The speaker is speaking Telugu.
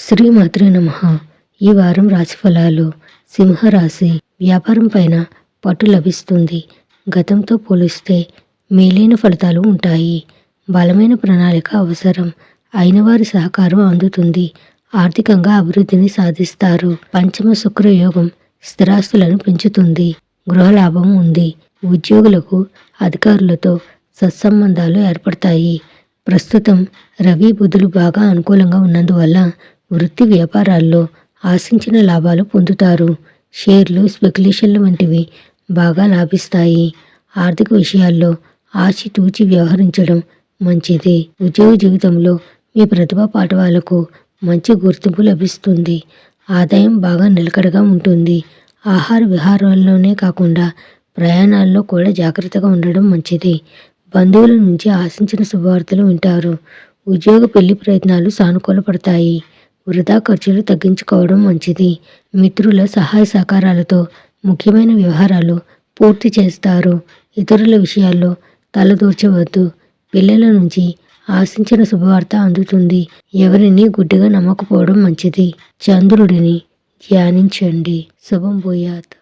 శ్రీమాత్రే నమః. ఈ వారం రాశిఫలాలు. సింహరాశి. వ్యాపారం పైన పట్టు లభిస్తుంది. గతంతో పోలిస్తే మేలైన ఫలితాలు ఉంటాయి. బలమైన ప్రణాళిక అవసరం. అయిన వారి సహకారం అందుతుంది. ఆర్థికంగా అభివృద్ధిని సాధిస్తారు. పంచమ శుక్రయోగం స్థిరాస్తులను పెంచుతుంది. గృహలాభం ఉంది. ఉద్యోగులకు అధికారులతో సత్సంబంధాలు ఏర్పడతాయి. ప్రస్తుతం రవి బుధులు బాగా అనుకూలంగా ఉన్నందువల్ల వృత్తి వ్యాపారాల్లో ఆశించిన లాభాలు పొందుతారు. షేర్లు, స్పెక్యులేషన్లు వంటివి బాగా లాభిస్తాయి. ఆర్థిక విషయాల్లో ఆచితూచి వ్యవహరించడం మంచిది. ఉద్యోగ జీవితంలో మీ ప్రతిభా పాఠవాలకు మంచి గుర్తింపు లభిస్తుంది. ఆదాయం బాగా నిలకడగా ఉంటుంది. ఆహార విహారాల్లోనే కాకుండా ప్రయాణాల్లో కూడా జాగ్రత్తగా ఉండడం మంచిది. బంధువుల నుంచి ఆశించిన శుభవార్తలు వింటారు. ఉద్యోగ పెళ్లి ప్రయత్నాలు సానుకూలపడతాయి. వృధా ఖర్చులు తగ్గించుకోవడం మంచిది. మిత్రుల సహాయ సహకారాలతో ముఖ్యమైన వ్యవహారాలు పూర్తి చేస్తారు. ఇతరుల విషయాల్లో తలదూర్చవద్దు. పిల్లల నుంచి ఆశించిన శుభవార్త అందుతుంది. ఎవరిని గుడ్డిగా నమ్మకపోవడం మంచిది. చంద్రుడిని ధ్యానించండి. శుభం భూయాత్.